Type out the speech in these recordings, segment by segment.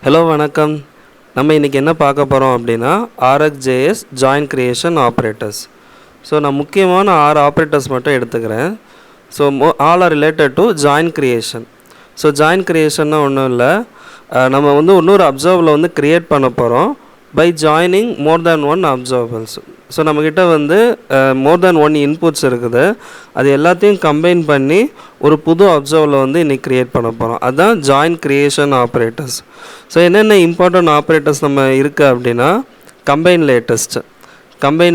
Hello வணக்கம். நம்ம இன்றைக்கி என்ன பார்க்க போகிறோம் அப்படின்னா RxJS join creation operators. So நான் முக்கியமான 6 ஆப்ரேட்டர்ஸ் மட்டும் எடுத்துக்கிறேன். So all are related to join creation. So join கிரியேஷன்னா ஒன்றும் இல்லை, நம்ம வந்து இன்னொரு அப்சர்வில் வந்து க்ரியேட் பண்ண போகிறோம் by joining more than one observables. So நம்மக்கிட்ட வந்து மோர் தேன் ஒன் இன்புட்ஸ் இருக்குது, அது எல்லாத்தையும் கம்பைன் பண்ணி ஒரு புது அப்சர்வில் வந்து இன்றைக்கி க்ரியேட் பண்ண போகிறோம். அதுதான் ஜாயின் கிரியேஷன் ஆப்ரேட்டர்ஸ். ஸோ என்னென்ன இம்பார்ட்டன்ட் ஆப்ரேட்டர்ஸ் நம்ம இருக்குது அப்படின்னா combine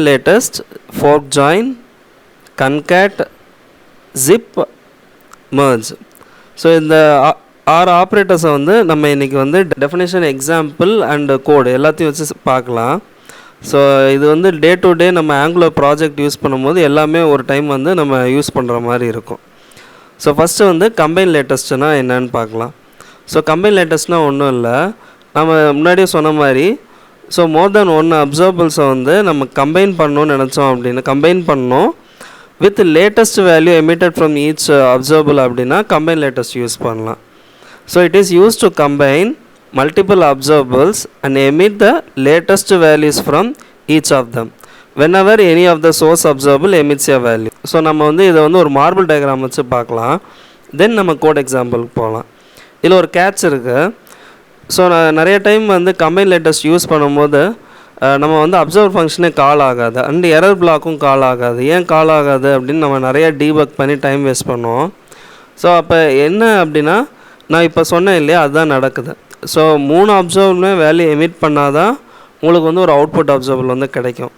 latest, fork join, concat, zip, merge. So இந்த 6 ஆப்ரேட்டர்ஸை வந்து நம்ம இன்றைக்கி வந்து டெஃபினேஷன், எக்ஸாம்பிள் அண்ட் கோடு எல்லாத்தையும் வச்சு பார்க்கலாம். ஸோ இது வந்து டே டு டே நம்ம ஆங்குலர் ப்ராஜெக்ட் யூஸ் பண்ணும்போது எல்லாமே ஒரு டைம் வந்து நம்ம யூஸ் பண்ணுற மாதிரி இருக்கும். ஸோ ஃபஸ்ட்டு வந்து கம்பைன் லேட்டஸ்ட்னால் என்னன்னு பார்க்கலாம். ஸோ கம்பைன் லேட்டஸ்ட்னால் ஒன்றும் இல்லை, நம்ம முன்னாடியே சொன்ன மாதிரி ஸோ மோர் தேன் ஒன் அப்சர்வபிள்ஸை வந்து நம்ம கம்பைன் பண்ணணும்னு நினச்சோம் அப்படின்னா கம்பைன் பண்ணோம் with latest value emitted from each observable அப்படின்னா கம்பைன் லேட்டஸ்ட் யூஸ் பண்ணலாம். So it is use to combine multiple observables and emit the latest values from each of them whenever any of the source observable emits a value. So நம்ம வந்து இதை வந்து ஒரு marble diagram வச்சு பார்க்கலாம். தென் நம்ம code எக்ஸாம்பிளுக்கு போகலாம். இதில் ஒரு கேட்ச் இருக்குது. ஸோ நான் நிறைய டைம் வந்து கம்பைன் லேட்டஸ்ட் யூஸ் பண்ணும்போது நம்ம வந்து அப்சர்வர் ஃபங்க்ஷனே கால் ஆகாது அண்ட் எரர் பிளாக்கும் கால் ஆகாது. ஏன் கால் ஆகாது அப்படின்னு நம்ம நிறைய டீபக் பண்ணி டைம் வேஸ்ட் பண்ணுவோம். ஸோ அப்போ என்ன அப்படின்னா நான் இப்போ சொன்னேன் இல்லையா, அதுதான் நடக்குது. ஸோ 3 அப்சர்வபிளுமே வேல்யூ எமிட் பண்ணால் தான் உங்களுக்கு வந்து ஒரு அவுட்புட் அப்சர்வபிள் வந்து கிடைக்கும்.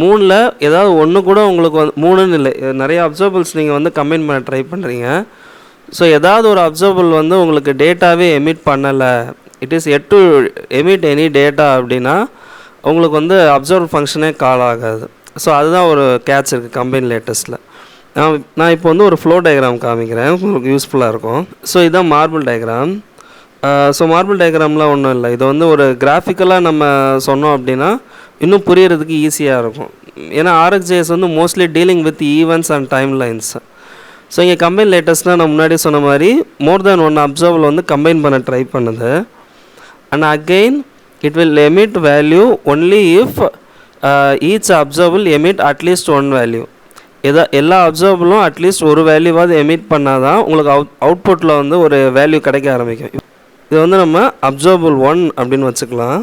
3ல் ஏதாவது ஒன்று கூட உங்களுக்கு வந்து 3ன்னு இல்லை, நிறைய அப்சர்வபிள்ஸ் நீங்கள் வந்து கம்பைன் பண்ண ட்ரை பண்ணுறீங்க. ஸோ ஏதாவது ஒரு அப்சர்வபிள் வந்து உங்களுக்கு டேட்டாவே எமிட் பண்ணலை, it is yet to emit any data அப்படின்னா உங்களுக்கு வந்து அப்சர்வர் ஃபங்க்ஷனே கால் ஆகாது. ஸோ அதுதான் ஒரு கேட்ச் இருக்குது கம்பைன் லேட்டஸ்ட்டில். நான் இப்போ வந்து ஒரு ஃப்ளோ டயக்ராம் காமிக்கிறேன், உங்களுக்கு யூஸ்ஃபுல்லாக இருக்கும். ஸோ இதுதான் மார்பிள் டயக்ராம். ஸோ மார்பிள் டயக்ராம்லாம் ஒன்றும் இல்லை, இது வந்து ஒரு கிராஃபிக்கலாக நம்ம சொன்னோம் அப்படின்னா இன்னும் புரியறதுக்கு ஈஸியாக இருக்கும். ஏன்னா RxJS வந்து mostly dealing with events and time lines. So இங்கே கம்பைன் லேட்டஸ்ட்னால் நான் முன்னாடி சொன்ன மாதிரி மோர் தேன் ஒன் அப்சர்வபிள் வந்து கம்பைன் பண்ண ட்ரை பண்ணுது. And again it will emit value only if each observable emit at least one value. எல்லா அப்சர்வபிளும் அட்லீஸ்ட் ஒரு வேல்யூவாவது எமிட் பண்ணால் தான் உங்களுக்கு அவுட்புட்டில் வந்து ஒரு வேல்யூ கிடைக்க ஆரம்பிக்கும். இது வந்து நம்ம அப்சர்வபிள் 1 அப்படின்னு வச்சுக்கலாம்,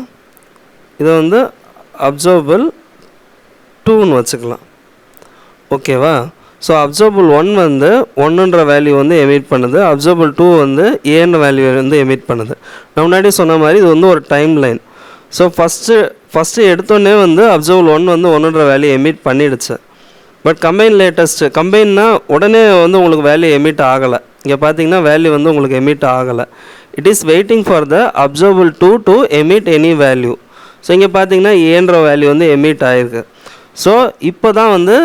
இதை வந்து அப்சர்வபிள் 2ன்னு வச்சுக்கலாம். ஓகேவா? ஸோ அப்சர்வபிள் 1 வந்து 1ன்ற வேல்யூ வந்து எமிட் பண்ணுது, அப்சர்வபிள் 2 வந்து ஏன்ற வேல்யூ வந்து எமிட் பண்ணுது. நான் முன்னாடி சொன்ன மாதிரி இது வந்து ஒரு டைம் லைன். ஸோ ஃபஸ்ட்டு எடுத்தோடனே வந்து அப்சர்வபிள் 1 வந்து 1ன்ற வேல்யூ எமிட் பண்ணிடுச்சு. பட் கம்பைன்னா உடனே வந்து உங்களுக்கு வேல்யூ எமிட் ஆகலை. இங்கே பார்த்தீங்கன்னா வேல்யூ வந்து உங்களுக்கு எமிட் ஆகலை. It is waiting for the observable 2 to emit any value. So இங்கே பார்த்தீங்கன்னா ஏன்ற வேல்யூ வந்து எமிட் ஆகிருக்கு. ஸோ இப்போ தான் வந்து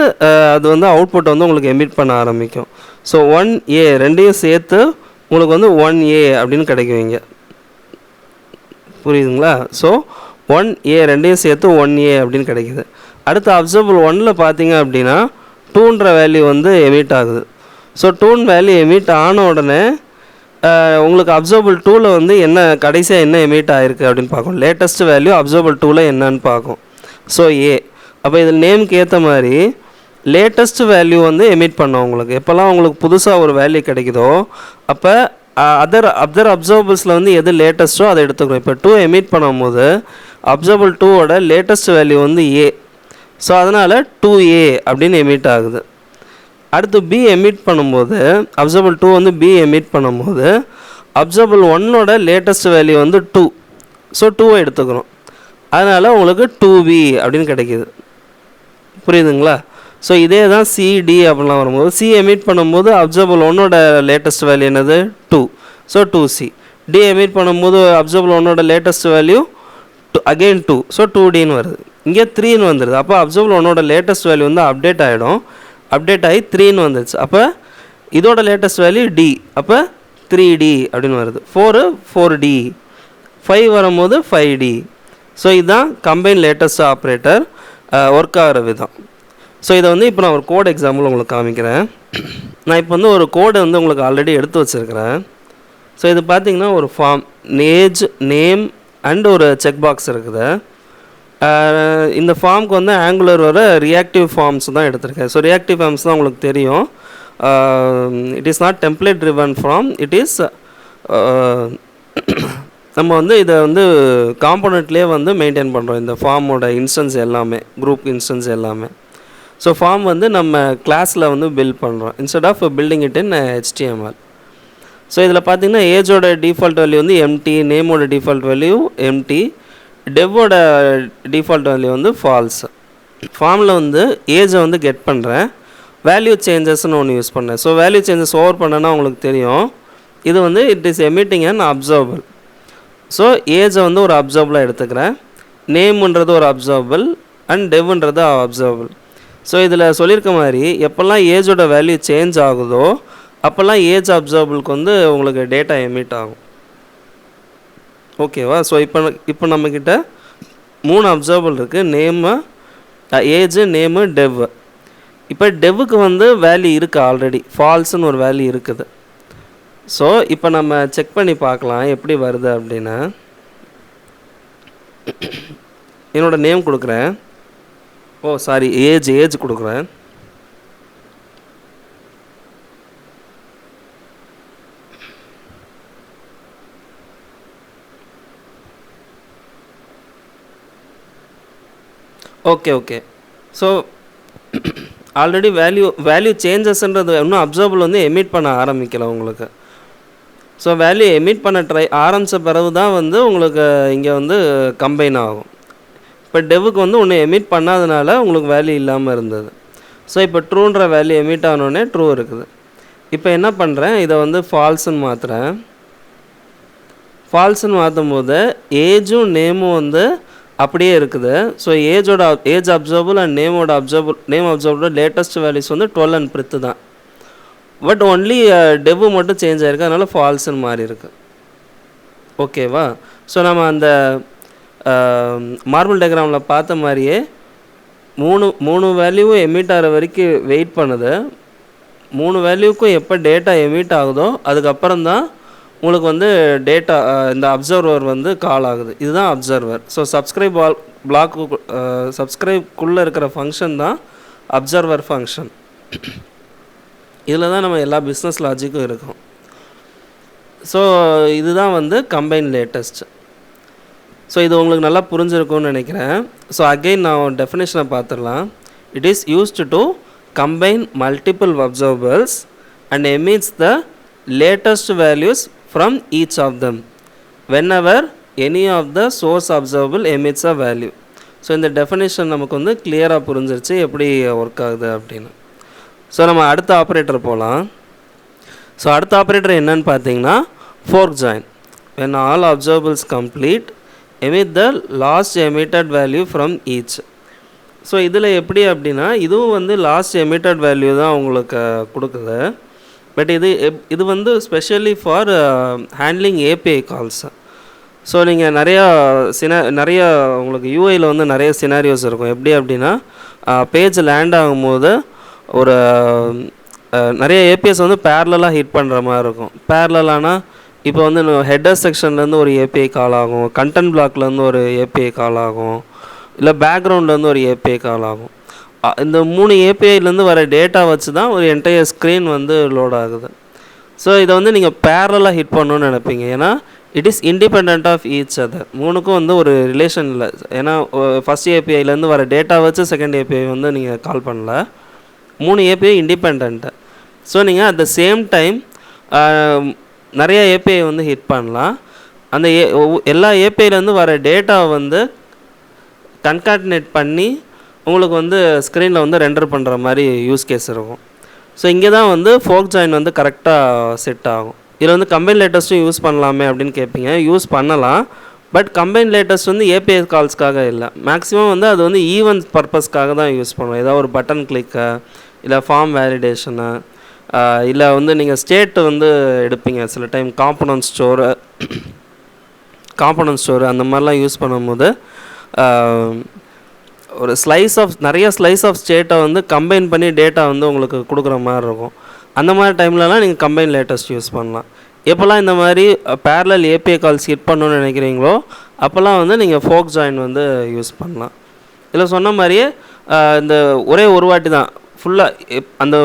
அது வந்து அவுட்புட் வந்து உங்களுக்கு எமிட் பண்ண ஆரம்பிக்கும். ஸோ 1A ரெண்டையும் சேர்த்து உங்களுக்கு வந்து 1A அப்படின்னு கிடைக்கும் இங்கே, புரியுதுங்களா? ஸோ 1A ரெண்டையும் சேர்த்து 1A அப்படின்னு கிடைக்குது. அடுத்து அப்சர்வபிள் 1ல் பார்த்தீங்க அப்படின்னா 2ன்ற வேல்யூ வந்து எமிட் ஆகுது. ஸோ 2 வேல்யூ எமிட் ஆன உடனே உங்களுக்கு அப்சர்வபிள் 2ல் வந்து என்ன கடைசியாக என்ன எமிட் ஆகிருக்கு அப்படின்னு பார்க்கும். லேட்டஸ்ட் வேல்யூ அப்சர்வபிள் 2ல் என்னன்னு பார்க்கும். ஸோ ஏ. அப்போ இதில் நேமுக்கு ஏற்ற மாதிரி லேட்டஸ்ட் வேல்யூ வந்து எமிட் பண்ணோம். உங்களுக்கு எப்போல்லாம் உங்களுக்கு புதுசாக ஒரு வேல்யூ கிடைக்குதோ அப்போ அதர் அப்சர்வபிள்ஸில் வந்து எது லேட்டஸ்ட்டோ அதை எடுத்துக்கிறோம். இப்போ 2 எமிட் பண்ணும்போது அப்சர்வபிள் 2ஓட லேட்டஸ்ட் வேல்யூ வந்து ஏ. ஸோ அதனால் 2A அப்படின்னு எமிட் ஆகுது. அடுத்து B எமிட் பண்ணும்போது அப்சர்வபிள் 2 வந்து B எமிட் பண்ணும்போது அப்சர்வபிள் 1ஓட லேட்டஸ்ட் வேல்யூ வந்து 2. ஸோ 2வை எடுத்துக்கிறோம், அதனால் உங்களுக்கு 2B அப்படின்னு கிடைக்கிது. புரியுதுங்களா? ஸோ இதே தான் CD அப்படிலாம் வரும்போது C எமிட் பண்ணும்போது அப்சர்வபிள் 1ஓட லேட்டஸ்ட் வேல்யூ என்னது 2. So 2C. D எமிட் பண்ணும்போது அப்சர்வபிள் 1ஓட லேட்டஸ்ட் வேல்யூ அகெயின் 2. ஸோ 2Dன்னு வருது. இங்கே 3ன்னு வந்துடுது. அப்போ அப்சர்வபிள் 1ஓட லேட்டஸ்ட் வேல்யூ வந்து அப்டேட் ஆகிடும். அப்டேட் ஆகி 3ன்னு வந்துடுச்சு. அப்போ இதோட லேட்டஸ்ட் வேல்யூ D. அப்போ 3D அப்படின்னு வருது. 4D. 5 வரும்போது 5D. ஸோ இதுதான் கம்பைன் லேட்டஸ்ட் ஆப்ரேட்டர் ஒர்க் ஆகிற விதம். ஸோ இதை வந்து இப்போ நான் ஒரு கோட் எக்ஸாம்பிள் உங்களுக்கு காமிக்கிறேன். நான் இப்போ வந்து ஒரு கோடை வந்து உங்களுக்கு ஆல்ரெடி எடுத்து வச்சுருக்கிறேன். ஸோ இது பார்த்திங்கன்னா ஒரு ஃபார்ம் ஏஜ் நேம் அண்ட் ஒரு செக் பாக்ஸ் இருக்குது. இந்த ஃபார்முக்கு வந்து ஆங்குலர் வர ரியாக்டிவ் ஃபார்ம்ஸ் தான் எடுத்திருக்கேன். ஸோ ரியாக்டிவ் ஃபார்ம்ஸ் தான் உங்களுக்கு தெரியும். It is not template driven form, it is நம்ம வந்து இதை வந்து காம்போனண்ட்லேயே வந்து மெயின்டைன் பண்ணுறோம் இந்த ஃபார்மோட இன்ஸ்டன்ஸ் எல்லாமே, குரூப் இன்ஸ்டன்ஸ் எல்லாமே. ஸோ ஃபார்ம் வந்து நம்ம கிளாஸில் வந்து பில்ட் பண்ணுறோம் instead of building it in HTML. So இதில் பார்த்திங்கன்னா ஏஜோட டிஃபால்ட் வேல்யூ வந்து எம்டி, நேமோட டிஃபால்ட் வேல்யூ எம்டி, டெவோட டிஃபால்ட் வேல்யூ வந்து ஃபால்ஸ். ஃபார்மில் வந்து ஏஜை வந்து கெட் பண்ணுறேன், வேல்யூ சேஞ்சஸ்ன்னு ஒன்று யூஸ் பண்ணேன். ஸோ வேல்யூ சேஞ்சஸ் ஓவர் பண்ணேன்னா உங்களுக்கு தெரியும் இது வந்து it is emitting and observable. So ஏஜை வந்து ஒரு அப்சர்வபிளாக எடுத்துக்கிறேன், நேம்ன்றது ஒரு அப்சர்வபிள் அண்ட் டெவ்ன்றது அப்சர்வபிள். ஸோ இதில் சொல்லியிருக்க மாதிரி எப்போல்லாம் ஏஜோட வேல்யூ சேஞ்ச் ஆகுதோ அப்போல்லாம் ஏஜ் அப்சர்வபிளுக்கு வந்து உங்களுக்கு டேட்டா எமிட் ஆகும். ஓகேவா? ஸோ இப்போ நம்மக்கிட்ட 3 அப்சர்வபிள் இருக்குது, நேமு, ஏஜு, நேமு, டெவ். இப்போ டெவ்வுக்கு வந்து வேல்யூ இருக்குது, ஆல்ரெடி ஃபால்ஸ்ன்னு ஒரு வேல்யூ இருக்குது. ஸோ இப்போ நம்ம செக் பண்ணி பார்க்கலாம் எப்படி வருது அப்படின்னு. என்னோடய நேம் கொடுக்குறேன், ஏஜ் கொடுக்குறேன். ஓகே. ஸோ ஆல்ரெடி வேல்யூ சேஞ்சஸ்ன்றது இன்னும் அப்சர்வபிள் வந்து எமிட் பண்ண ஆரம்பிக்கல உங்களுக்கு. ஸோ வேல்யூ எமிட் பண்ண ஆரம்பித்த பிறகு தான் வந்து உங்களுக்கு இங்கே வந்து கம்பைன் ஆகும். இப்போ டெவுக்கு வந்து ஒன்று எமிட் பண்ணாதனால உங்களுக்கு வேல்யூ இல்லாமல் இருந்தது. ஸோ இப்போ ட்ரூன்ற வேல்யூ எமிட் ஆனோடனே ட்ரூ இருக்குது. இப்போ என்ன பண்ணுறேன், இதை வந்து ஃபால்ஸுன்னு மாற்றுறேன். ஃபால்ஸுன்னு மாற்றும் போது ஏஜும் நேமும் வந்து அப்படியே இருக்குது. So age observable and name observable latest values வந்து 12 அண்ட் பிரித்து தான். பட் ஒன்லி டெவு மட்டும் சேஞ்ச் ஆகிருக்கு, அதனால் ஃபால்ஸ்ன்னு மாறி இருக்கு. ஓகேவா? ஸோ நம்ம அந்த மார்பிள் டயக்ராமில் பார்த்த மாதிரியே மூணு வேல்யூவும் எமிட் ஆகிற வரைக்கும் வெயிட் பண்ணுது. 3 வேல்யூக்கும் எப்போ டேட்டா எமிட் ஆகுதோ அதுக்கப்புறம் தான் உங்களுக்கு வந்து டேட்டா இந்த அப்சர்வர் வந்து கால் ஆகுது. இதுதான் அப்சர்வர். ஸோ சப்ஸ்கிரைப்குள்ளே இருக்கிற ஃபங்க்ஷன் தான் அப்சர்வர் ஃபங்க்ஷன். இதில் தான் நம்ம எல்லா பிஸ்னஸ் லாஜிக்கும் இருக்கும். ஸோ இதுதான் வந்து கம்பைன் லேட்டஸ்ட். ஸோ இது உங்களுக்கு நல்லா புரிஞ்சிருக்கும்னு நினைக்கிறேன். ஸோ அகெயின் நான் டெஃபினேஷனை பார்த்துடலாம். It is used to combine multiple observables and emits the latest values from each of them whenever any of the source observable emits a value. So இந்த definition நமக்கு வந்து கிளியராக புரிஞ்சிருச்சு எப்படி ஒர்க் ஆகுது அப்படின்னு. ஸோ நம்ம அடுத்த ஆப்ரேட்டர் போகலாம். ஸோ அடுத்த ஆப்ரேட்டர் என்னன்னு பார்த்தீங்கன்னா fork join. when all observables complete emit the last emitted value from each. So இதில் எப்படி அப்படின்னா இதுவும் வந்து லாஸ்ட் எமிட்டட் வேல்யூ தான் உங்களுக்கு கொடுக்குது. பட் இது வந்து specially for handling API calls. So நீங்கள் நிறையா உங்களுக்கு யூஐயில் வந்து நிறைய சினாரியோஸ் இருக்கும். எப்படி அப்படின்னா பேஜ் லேண்ட் ஆகும்போது ஒரு நிறைய ஏபிஎஸ் வந்து பேரலாக ஹிட் பண்ணுற மாதிரி இருக்கும். பேரலானா இப்போ வந்து ஹெட்டர் செக்ஷன்லேருந்து ஒரு ஏபிஐ கால் ஆகும், கண்டென்ட் பிளாக்லேருந்து ஒரு ஏபிஐ கால் ஆகும், இல்லை பேக்ரவுண்ட்லேருந்து ஒரு ஏபிஐ கால் ஆகும். இந்த 3 ஏபிஐலேருந்து வர டேட்டா வச்சு தான் ஒரு என்டையர் ஸ்க்ரீன் வந்து லோட் ஆகுது. ஸோ இதை வந்து நீங்கள் பேரலாக ஹிட் பண்ணணும்னு நினைப்பீங்க, ஏன்னா it is independent of each other. 3க்கும் வந்து ஒரு ரிலேஷன் இல்லை. ஏன்னா ஃபஸ்ட் ஏபிஐலேருந்து வர டேட்டா வச்சு செகண்ட் ஏபிஐ வந்து நீங்கள் கால் பண்ணல. 3 ஏபிஐ இண்டிபெண்ட்டு. ஸோ நீங்கள் அட் த சேம் டைம் நிறைய ஏபிஐ வந்து ஹிட் பண்ணலாம். அந்த எல்லா ஏபிஐலேருந்து வர டேட்டாவை வந்து கன்காட்டினேட் பண்ணி உங்களுக்கு வந்து ஸ்க்ரீனில் வந்து ரெண்டர் பண்ணுற மாதிரி யூஸ் கேஸ் இருக்கும். ஸோ இங்கே தான் வந்து ஃபோக் ஜாயின் வந்து கரெக்டாக செட் ஆகும். இதில் வந்து கம்பைன் லேட்டஸ்ட்டும் யூஸ் பண்ணலாமே அப்படின்னு கேட்பீங்க. யூஸ் பண்ணலாம், பட் கம்பைன் லேட்டஸ்ட் வந்து ஏபிஐ கால்ஸ்க்காக இல்லை. மேக்ஸிமம் வந்து அது வந்து ஈவென்ட் பர்பஸ்க்காக தான் யூஸ் பண்ணுவோம். ஏதாவது ஒரு பட்டன் கிளிக்கு, இல்லை ஃபார்ம் வேலிடேஷனு, இல்லை வந்து நீங்கள் ஸ்டேட்டு வந்து எடுப்பீங்க சில டைம், காம்பனன்ட் ஸ்டோரு அந்த மாதிரிலாம் யூஸ் பண்ணும்போது ஒரு நிறைய ஸ்லைஸ் ஆஃப் ஸ்டேட்டை வந்து கம்பைன் பண்ணி டேட்டா வந்து உங்களுக்கு கொடுக்குற மாதிரி இருக்கும். அந்த மாதிரி டைம்லலாம் நீங்கள் கம்பைன் லேட்டஸ்ட் யூஸ் பண்ணலாம். எப்போல்லாம் இந்த மாதிரி பேரலல் ஏபிஐ கால்ஸ் ஹிட் பண்ணணும்னு நினைக்கிறீங்களோ அப்போல்லாம் வந்து நீங்கள் ஃபோக் ஜாயின் வந்து யூஸ் பண்ணலாம். இதில் சொன்ன மாதிரியே இந்த ஒரே ஒரு வாட்டி தான் ஃபுல்லாக அந்த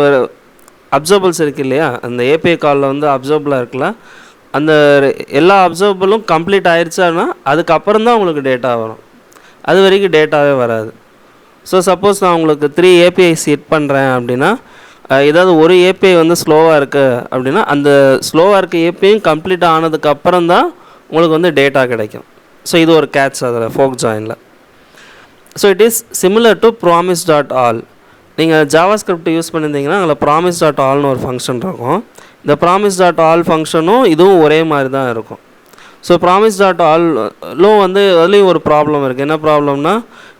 அப்சர்வபிள்ஸ் இருக்குது இல்லையா, அந்த ஏபிஐ காலில் வந்து அப்சர்வபிளாக இருக்குல்ல, அந்த எல்லா அப்சர்வபிளும் கம்ப்ளீட் ஆயிடுச்சான்னா அதுக்கப்புறம் தான் உங்களுக்கு டேட்டா வரும். அது வரைக்கும் டேட்டாவே வராது. ஸோ சப்போஸ் நான் உங்களுக்கு 3 ஏபிஐஸ் ஹிட் பண்ணுறேன் அப்படின்னா, ஏதாவது ஒரு ஏபிஐ வந்து ஸ்லோவாக இருக்குது அப்படின்னா அந்த ஸ்லோவாக இருக்க ஏபிஐயும் கம்ப்ளீட் ஆனதுக்கப்புறம் தான் உங்களுக்கு வந்து டேட்டா கிடைக்கும். ஸோ இது ஒரு கேட்ச் அதில் ஃபோக் ஜாயினில். So it is similar to promise dot all. நீங்கள் ஜாவாஸ்கிரிப்ட் யூஸ் பண்ணியிருந்தீங்கன்னா அதில் ப்ராமிஸ் டாட் ஆல்னு ஒரு ஃபங்க்ஷன் இருக்கும். இந்த ப்ராமிஸ் டாட் ஆல் ஃபங்க்ஷனும் இதுவும் ஒரே மாதிரி தான் இருக்கும். ஸோ ப்ராமிஸ் டாட் ஆல்லோ வந்து அதுலேயும் ஒரு ப்ராப்ளம் இருக்குது. என்ன ப்ராப்ளம்னா,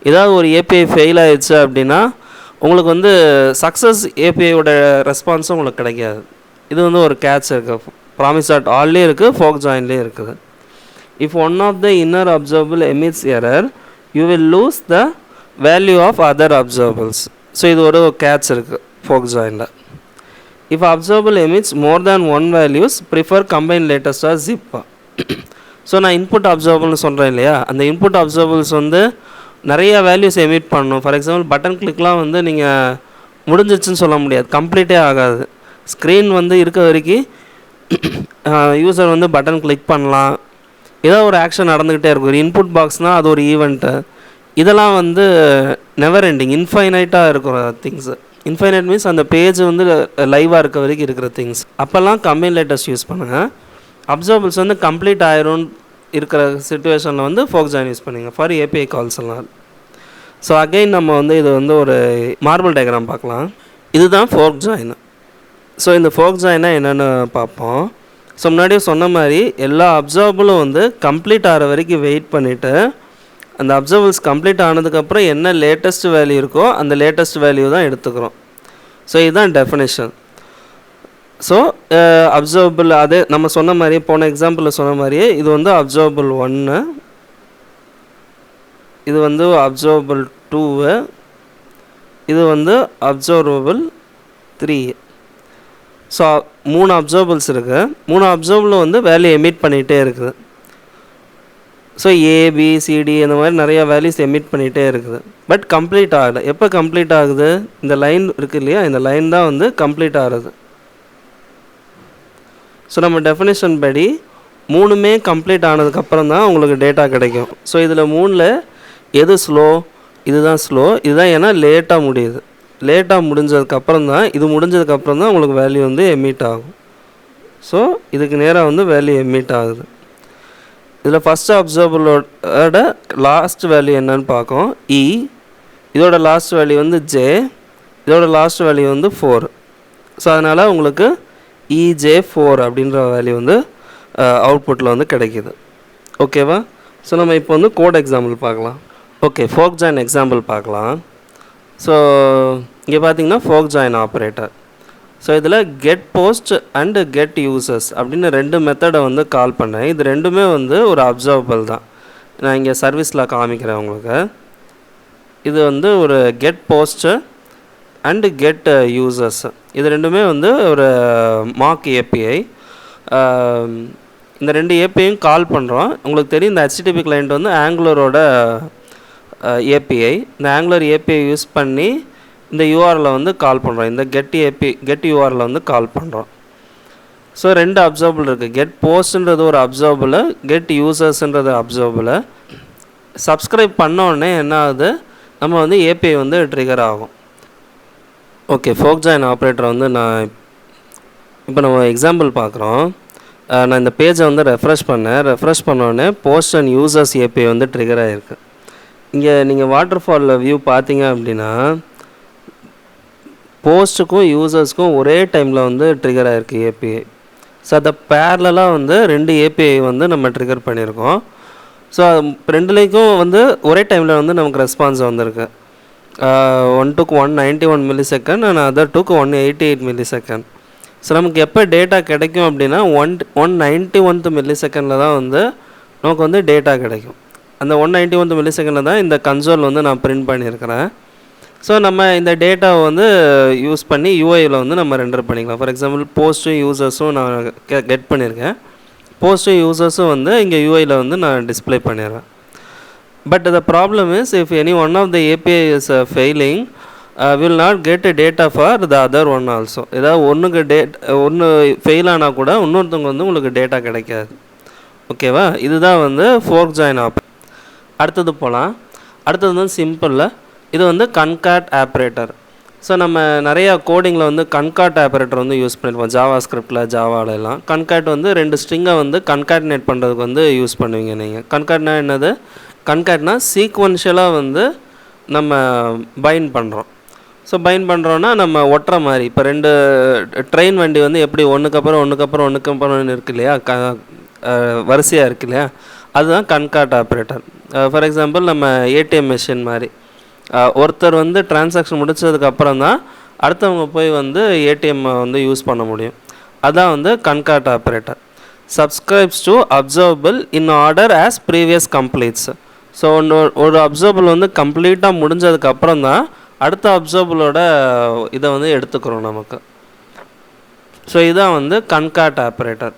ஏதாவது ஒரு ஏபிஐ ஃபெயில் ஆயிடுச்சு அப்படின்னா உங்களுக்கு வந்து சக்ஸஸ் ஏபிஐயோட ரெஸ்பான்ஸும் உங்களுக்கு கிடைக்காது. இது வந்து ஒரு கேட்ச் இருக்குது. ப்ராமிஸ் டாட் ஆல்லேயே இருக்குது, ஃபோக் ஜாயின்லேயே இருக்குது. If one of the inner observable emits error you will lose the value of other observables. So இது ஒரு கேட்ச் இருக்குது ஃபோக் ஜாயினில். If observable emits more than one values prefer combine latest or zip. So நான் input அப்சர்வபிள்னு சொல்கிறேன் இல்லையா, அந்த input observables வந்து நிறைய வேல்யூஸ் எமிட் பண்ணணும். ஃபார் எக்ஸாம்பிள் பட்டன் கிளிக்லாம் வந்து நீங்கள் முடிஞ்சிச்சுன்னு சொல்ல முடியாது, கம்ப்ளீட்டே ஆகாது. ஸ்க்ரீன் வந்து இருக்க வரைக்கும் யூசர் வந்து பட்டன் கிளிக் பண்ணலாம், ஏதோ ஒரு ஆக்ஷன் நடந்துக்கிட்டே இருக்கும். ஒரு இன்புட் பாக்ஸ்னால் அது ஒரு ஈவெண்ட்டு. இதெல்லாம் வந்து நெவர் எண்டிங், இன்ஃபைனைட்டாக இருக்கிற திங்ஸு. இன்ஃபைனைட் மீன்ஸ் அந்த பேஜ் வந்து லைவாக இருக்க வரைக்கும் இருக்கிற திங்ஸ். அப்போல்லாம் கம்பைன் லேட்டஸ்ட் யூஸ் பண்ணுங்கள். அப்சர்வபிள்ஸ் வந்து கம்ப்ளீட் ஆயிரும் இருக்கிற சிச்சுவேஷனில் வந்து ஃபோக் ஜாயின் யூஸ் பண்ணுங்க ஃபார் ஏபிஐ கால்ஸ் எல்லாம். ஸோ அகைன் நம்ம வந்து இது வந்து ஒரு மார்பிள் டயக்ராம் பார்க்கலாம். இதுதான் ஃபோக் ஜாயின். ஸோ இந்த ஃபோக் ஜாயினா என்னென்னு பார்ப்போம். ஸோ முன்னாடியே சொன்ன மாதிரி எல்லா அப்சர்வபிளும் வந்து கம்ப்ளீட் ஆகிற வரைக்கும் வெயிட் பண்ணிவிட்டு அந்த அப்சர்வபிள்ஸ் கம்ப்ளீட் ஆனதுக்கப்புறம் என்ன லேட்டஸ்ட் வேல்யூ இருக்கோ அந்த லேட்டஸ்ட் வேல்யூ தான் எடுத்துக்கிறோம். ஸோ இதுதான் டெஃபினேஷன். ஸோ அப்சர்வபிள் அதே நம்ம சொன்ன மாதிரியே போன எக்ஸாம்பிளில் சொன்ன மாதிரியே இது வந்து அப்சர்வபிள் 1, இது வந்து அப்சர்வபிள் 2, இது வந்து அப்சர்வபிள் 3. ஸோ 3 அப்சர்வபிள்ஸ் இருக்குது. 3 அப்சர்வபிள் வந்து வேல்யூ எமிட் பண்ணிகிட்டே இருக்குது. ஸோ ஏபிசிடி இந்த மாதிரி நிறையா வேல்யூஸ் எமிட் பண்ணிகிட்டே இருக்குது. பட் கம்ப்ளீட் ஆகலை. எப்போ கம்ப்ளீட் ஆகுது, இந்த லைன் இருக்குது இல்லையா, இந்த லைன் தான் வந்து கம்ப்ளீட் ஆகிறது. ஸோ நம்ம டெஃபினேஷன் படி 3மே கம்ப்ளீட் ஆனதுக்கப்புறம் தான் உங்களுக்கு டேட்டா கிடைக்கும். ஸோ இதில் 3ல் எது ஸ்லோ, இதுதான் ஸ்லோ. இதுதான் ஏன்னா லேட்டாக முடியுது. லேட்டாக முடிஞ்சதுக்கப்புறம் தான், இது முடிஞ்சதுக்கப்புறம் தான் உங்களுக்கு வேல்யூ வந்து எமிட் ஆகும். ஸோ இதுக்கு நேராக வந்து வேல்யூ எமிட் ஆகுது. இதில் ஃபஸ்ட்டு அப்சர்வபிளோட லாஸ்ட் வேல்யூ என்னன்னு பார்க்கும், இ. இதோட லாஸ்ட் வேல்யூ வந்து ஜே. இதோட லாஸ்ட் வேல்யூ வந்து 4. ஸோ அதனால் உங்களுக்கு EJ4 அப்படின்ற வேல்யூ வந்து அவுட்புட்டில் வந்து கிடைக்கிது. ஓகேவா? ஸோ நம்ம இப்போ வந்து கோட் எக்ஸாம்பிள் பார்க்கலாம். ஓகே, ஃபோக் ஜாயின் எக்ஸாம்பிள் பார்க்கலாம். ஸோ இங்கே பார்த்தீங்கன்னா ஃபோக் ஜாயின் ஆப்ரேட்டர். ஸோ இதில் get post and get users அப்படின்னு 2 மெத்தடை வந்து கால் பண்ணேன். இது ரெண்டுமே வந்து ஒரு அப்சர்வபிள் தான். நான் இங்கே சர்வீஸில் காமிக்கிறேன் உங்களுக்கு. இது வந்து ஒரு get post and get users, இது ரெண்டுமே வந்து ஒரு மாக் ஏபிஐ. இந்த 2 ஏபிஐயும் கால் பண்ணுறோம். உங்களுக்கு தெரியும் இந்த HTTP கிளைண்ட் வந்து ஆங்குலரோட ஏபிஐ. இந்த ஆங்குலர் ஏபிஐ யூஸ் பண்ணி இந்த யூஆரில் வந்து கால் பண்ணுறோம். இந்த கெட் யூஆரில் வந்து கால் பண்ணுறோம். ஸோ 2 அப்சர்வபிள் இருக்குது. கெட் போஸ்ட்ன்றது ஒரு அப்சர்வபிள், கெட் யூசர்ஸ்ன்றது அப்சர்வபிள். சப்ஸ்கிரைப் பண்ணோடனே என்ன ஆகுது, நம்ம வந்து ஏபிஐ வந்து ட்ரிகர் ஆகும். ஓகே, ஃபோக் ஜாயின் ஆப்ரேட்டர் வந்து நான் இப்போ நம்ம எக்ஸாம்பிள் பார்க்குறோம். நான் இந்த பேஜை வந்து ரெஃப்ரெஷ் பண்ணோடனே போஸ்ட் அண்ட் யூசர்ஸ் ஏபிஐ வந்து ட்ரிகர் ஆகிருக்கு. இங்கே நீங்கள் வாட்டர் ஃபாலில் வியூ பார்த்தீங்க அப்படின்னா போஸ்ட்டுக்கும் யூசர்ஸ்க்கும் ஒரே டைமில் வந்து ட்ரிகர் ஆகிருக்கு ஏபிஐ. ஸோ அதை பேரலாக வந்து 2 ஏபிஐ வந்து நம்ம ட்ரிகர் பண்ணியிருக்கோம். ஸோ 2லேயும் வந்து ஒரே டைமில் வந்து நமக்கு ரெஸ்பான்ஸ் வந்திருக்கு. one took 191 millisecond and other took 188 millisecond. So நமக்கு எப்போ டேட்டா கிடைக்கும் அப்படின்னா 191th மில்லிசெகண்டில் தான் வந்து நமக்கு வந்து டேட்டா கிடைக்கும். அந்த 191th மில்லிசெகண்டில் தான் இந்த கன்சோல் வந்து நான் பிரிண்ட் பண்ணியிருக்கிறேன். ஸோ நம்ம இந்த டேட்டாவை வந்து யூஸ் பண்ணி யூஐயில் வந்து நம்ம ரெண்டர் பண்ணிக்கலாம். ஃபார் எக்ஸாம்பிள் போஸ்ட்டும் யூசர்ஸும் நான் கெட் பண்ணியிருக்கேன். போஸ்ட்டும் யூசர்ஸும் வந்து இங்கே யூஐயில் வந்து நான் டிஸ்பிளே பண்ணிடுறேன். But the problem is if any one of the API is failing will not get data for the other one also. ஏதாவது ஒன்று ஃபெயில் ஆனால் கூட இன்னொருத்தவங்க வந்து உங்களுக்கு டேட்டா கிடைக்காது. ஓகேவா? இதுதான் வந்து ஃபோர்க் ஜாயின் அடுத்தது போகலாம். அடுத்தது வந்து சிம்பிளில் இது வந்து கன்காட் ஆப்ரேட்டர். ஸோ நம்ம நிறையா கோடிங்கில் வந்து கன்காட் ஆப்ரேட்டர் வந்து யூஸ் பண்ணியிருப்போம். ஜாவா ஸ்கிரிப்டில் ஜாவாலெலாம் கன்காட் வந்து 2 ஸ்ட்ரிங்கை வந்து கன்காட்னேட் பண்ணுறதுக்கு வந்து யூஸ் பண்ணுவீங்க நீங்கள். கன்காட்னா என்னது? கன்காட்னா சீக்வன்ஷியலாக வந்து நம்ம பைண்ட் பண்ணுறோம். ஸோ பைண்ட் பண்ணுறோன்னா நம்ம ஒட்டுற மாதிரி. இப்போ 2 ட்ரெயின் வண்டி வந்து எப்படி ஒன்றுக்கப்புறம் இருக்கு இல்லையா, வரிசையாக இருக்கு இல்லையா, அதுதான் கன்காட் ஆப்ரேட்டர். ஃபார் எக்ஸாம்பிள் நம்ம ஏடிஎம் மிஷின் மாதிரி ஒருத்தர் வந்து டிரான்சாக்ஷன் முடித்ததுக்கப்புறம் தான் அடுத்தவங்க போய் வந்து ஏடிஎம் வந்து யூஸ் பண்ண முடியும். அதான் வந்து concat operator. Subscribes to observable in order as previous completes. So ஒரு அப்சர்வபிள் வந்து கம்ப்ளீட்டாக முடிஞ்சதுக்கப்புறம் தான் அடுத்த அப்சர்வபிளோட இதை வந்து எடுத்துக்கிறோம் நமக்கு. ஸோ இதுதான் வந்து கன்காட் ஆப்ரேட்டர்.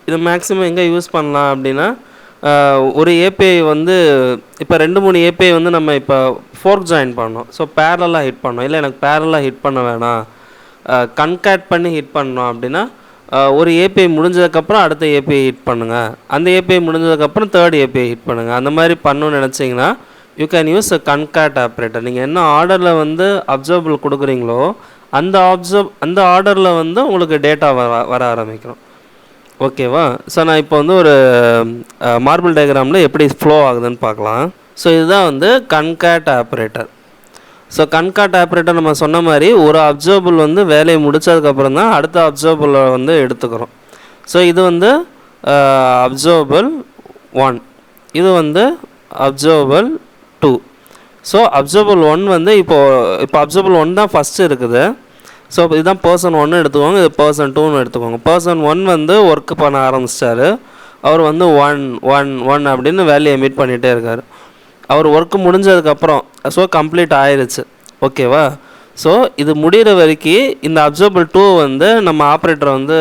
இது மேக்ஸிமம் எங்கே யூஸ் பண்ணலாம் அப்படின்னா, ஒரு ஏபிஐ வந்து இப்போ 2-3 ஏபிஐ வந்து நம்ம இப்போ ஃபோர்க் ஜாயின் பண்ணோம். ஸோ பேரலாக ஹிட் பண்ணோம். இல்லை எனக்கு பேரலாக ஹிட் பண்ண வேணாம், கன்காட் பண்ணி ஹிட் பண்ணோம் அப்படின்னா, ஒரு ஏபிஐ முடிஞ்சதுக்கப்புறம் அடுத்த ஏபிஐ ஹிட் பண்ணுங்கள், அந்த ஏபிஐ முடிஞ்சதுக்கப்புறம் தேர்ட் ஏபிஐ ஹிட் பண்ணுங்கள். அந்த மாதிரி பண்ணணும்னு நினச்சிங்கன்னா you can use a concat operator. நீங்கள் என்ன ஆர்டரில் வந்து அப்சர்வபிள் கொடுக்குறீங்களோ அந்த ஆர்டரில் வந்து உங்களுக்கு டேட்டா வர ஆரம்பிக்கிறோம். ஓகேவா? ஸோ நான் இப்போ வந்து ஒரு மார்பிள் டயக்ராமில் எப்படி ஃப்ளோ ஆகுதுன்னு பார்க்கலாம். ஸோ இதுதான் வந்து கன்காட் ஆப்ரேட்டர். ஸோ கன்காட் ஆப்ரேட்டர் நம்ம சொன்ன மாதிரி ஒரு அப்சர்வபிள் வந்து வேலையை முடித்ததுக்கப்புறம் தான் அடுத்த அப்சர்வபிளை வந்து எடுத்துக்கிறோம். ஸோ இது வந்து அப்சர்வபிள் 1, இது வந்து அப்சர்வபிள் 2. ஸோ அப்சர்வபிள் 1 வந்து இப்போ அப்சர்வபிள் 1 தான் ஃபஸ்ட்டு இருக்குது. ஸோ இதுதான் பர்சன் 1 எடுத்துக்கோங்க, இது பர்சன் 2ன்னு எடுத்துக்கோங்க. பர்சன் 1 வந்து ஒர்க் பண்ண ஆரம்பிச்சிட்டாரு. அவர் வந்து 1 அப்படின்னு வேல்யூ எமிட் பண்ணிகிட்டே இருக்கார். அவர் ஒர்க்கு முடிஞ்சதுக்கப்புறம் ஸோ கம்ப்ளீட் ஆயிடுச்சு. ஓகேவா? ஸோ இது முடிகிற வரைக்கும் இந்த அப்சர்வபிள் 2 வந்து நம்ம ஆப்ரேட்டரை வந்து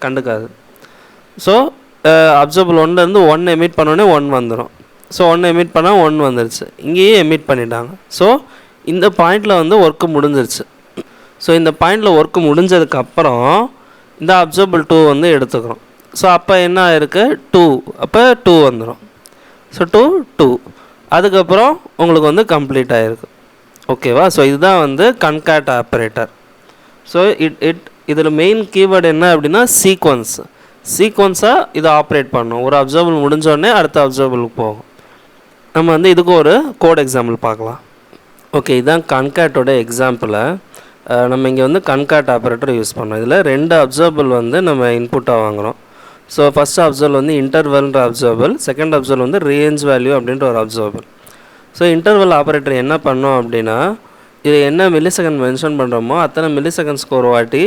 கண்டுக்காது. ஸோ அப்சர்வபிள் 1லேருந்து 1 எமிட் பண்ணோடனே 1 வந்துடும். ஸோ 1 எமிட் பண்ணால் 1 வந்துருச்சு. இங்கேயே எமிட் பண்ணிட்டாங்க. ஸோ இந்த பாயிண்டில் வந்து ஒர்க்கு முடிஞ்சிருச்சு. ஸோ இந்த பாயிண்டில் ஒர்க்கு முடிஞ்சதுக்கப்புறம் இந்த அப்சர்வபிள் 2 வந்து எடுத்துக்கிறோம். ஸோ அப்போ என்ன ஆயிருக்கு? 2, அப்போ 2 வந்துடும். ஸோ 2 அதுக்கப்புறம் உங்களுக்கு வந்து கம்ப்ளீட் ஆகிருக்கு. ஓகேவா? ஸோ இதுதான் வந்து கன்காட் ஆப்ரேட்டர். ஸோ இதில் மெயின் கீவேர்டு என்ன அப்படின்னா சீக்வன்ஸாக இதை ஆப்ரேட் பண்ணணும். ஒரு அப்சர்வபிள் முடிஞ்சோடனே அடுத்த அப்சர்வபிளுக்கு போகும். நம்ம வந்து இதுக்கு ஒரு கோட் எக்ஸாம்பிள் பார்க்கலாம். ஓகே, இதுதான் கன்காட்டோட எக்ஸாம்பிளை. நம்ம இங்கே வந்து கன்காட் ஆப்ரேட்டர் யூஸ் பண்ணோம். இதில் 2 அப்சர்வபிள் வந்து நம்ம இன்புட்டாக வாங்குகிறோம். ஸோ ஃபஸ்ட் அப்சர்வல் வந்து இன்டர்வல்ன்ற அப்சர்வபிள், செகண்ட் அப்சர்வல் வந்து ரேஞ்ச் வேல்யூ அப்படின்ற ஒரு அப்சர்வபிள். ஸோ இன்டர்வல் ஆப்ரேட்டர் என்ன பண்ணோம் அப்படின்னா, இது என்ன மில்லி செகண்ட் மென்ஷன் பண்ணுறோமோ அத்தனை மில்லி செகண்ட்ஸ்க்கு ஒரு வாட்டி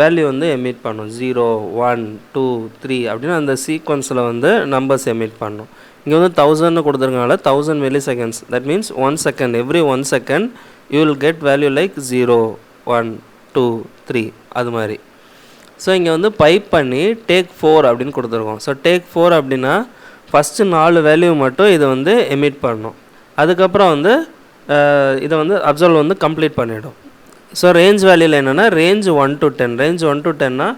வேல்யூ வந்து எமிட் பண்ணும். 0, 1, 2, 3 அப்படின்னு அந்த சீக்வன்ஸில் வந்து நம்பர்ஸ் எமிட் பண்ணும். இங்கே வந்து 1000 கொடுத்துருக்கனால 1000 milli seconds. That means 1 second, every 1 second you will get value like 0, 1, 2, 3 அது மாதிரி. ஸோ இங்கே வந்து பைப் பண்ணி டேக் 4 அப்படின்னு கொடுத்துருக்கோம். ஸோ டேக் 4 அப்படின்னா ஃபஸ்ட்டு 4 வேல்யூ மட்டும் இதை வந்து எமிட் பண்ணணும். அதுக்கப்புறம் வந்து இதை வந்து அப்சர்வ் வந்து கம்ப்ளீட் பண்ணிவிடும். ஸோ ரேஞ்ச் வேல்யூவில் என்னென்னா range 1 to 10. Range 1 to 10னா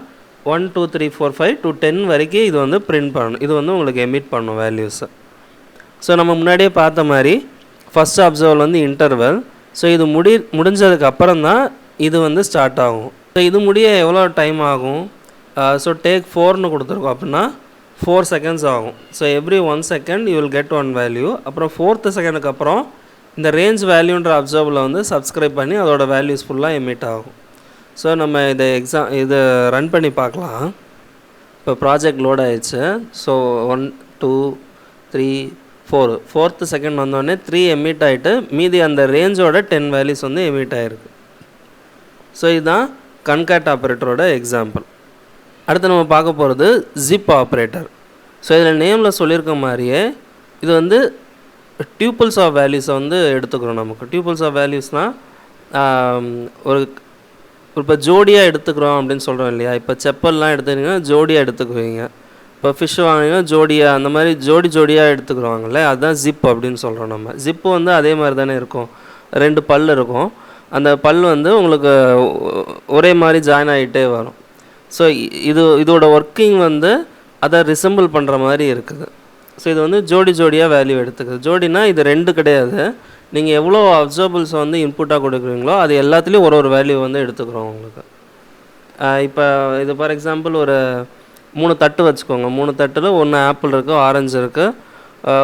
1, 2, 3, 4, 5 to 10 வரைக்கும் இது வந்து பிரிண்ட் பண்ணணும். இது வந்து உங்களுக்கு எமிட் பண்ணும் வேல்யூஸை. ஸோ நம்ம முன்னாடியே பார்த்த மாதிரி ஃபஸ்ட்டு அப்சர்வல் வந்து இன்டர்வல். ஸோ இது முடிஞ்சதுக்கு அப்புறம் தான் இது வந்து ஸ்டார்ட் ஆகும். ஸோ இது முடிய எவ்வளோ டைம் ஆகும்? ஸோ டேக் 4ன்னு கொடுத்துருக்கோம் அப்படின்னா 4 செகண்ட்ஸ் ஆகும். So every 1 second you will get 1 value. அப்புறம் 4th செகண்டுக்கு அப்புறம் இந்த ரேஞ்ச் வேல்யூன்ற அப்சர்வில் வந்து சப்ஸ்கிரைப் பண்ணி அதோட வேல்யூஸ் ஃபுல்லாக எமிட் ஆகும். ஸோ நம்ம இதை ரன் பண்ணி பார்க்கலாம். இப்போ ப்ராஜெக்ட் லோட் ஆயிடுச்சு. ஸோ 1, 2, 3, 4 4th செகண்ட் வந்தோடனே 3 எமிட் ஆகிட்டு மீதி அந்த ரேஞ்சோட 10 வேல்யூஸ் வந்து எமிட் ஆகிருக்கு. ஸோ இதுதான் கன்காட் ஆப்ரேட்டரோட எக்ஸாம்பிள். அடுத்து நம்ம பார்க்க போகிறது ஜிப் ஆப்ரேட்டர். ஸோ இதில் நேமில் சொல்லியிருக்க மாதிரியே இது வந்து டியூபிள்ஸ் ஆஃப் வேல்யூஸை வந்து எடுத்துக்கிறோம். நமக்கு டியூபிள்ஸ் ஆஃப் வேல்யூஸ்னால் ஒரு இப்போ ஜோடியாக எடுத்துக்கிறோம் அப்படின்னு சொல்கிறோம் இல்லையா. இப்போ செப்பல்லாம் எடுத்துக்கிட்டிங்கன்னா ஜோடியாக எடுத்துக்குவீங்க. இப்போ ஃபிஷ் வாங்கினீங்கன்னா ஜோடியாக, அந்த மாதிரி ஜோடியாக எடுத்துக்கிறோங்கல்ல, அதுதான் ஜிப் அப்படின்னு சொல்கிறோம் நம்ம. ஜிப்பு வந்து அதே மாதிரி தானே இருக்கும், 2 பல் இருக்கும். அந்த பல் வந்து உங்களுக்கு ஒரே மாதிரி ஜாயின் ஆகிட்டே வரும். ஸோ இதோட ஒர்க்கிங் வந்து அதை ரிசம்பிள் பண்ணுற மாதிரி இருக்குது. ஸோ இது வந்து ஜோடியாக வேல்யூ எடுத்துக்குது. ஜோடினா இது 2 கிடையாது, நீங்கள் எவ்வளோ அப்சர்வபிள்ஸை வந்து இன்புட்டாக கொடுக்குறீங்களோ அது எல்லாத்துலேயும் ஒரு வேல்யூ வந்து எடுத்துக்கிறோம் உங்களுக்கு. இப்போ இது ஃபார் எக்ஸாம்பிள் ஒரு 3 தட்டு வச்சுக்கோங்க. 3 தட்டில் ஒன்று ஆப்பிள் இருக்குது, ஆரஞ்சு இருக்குது,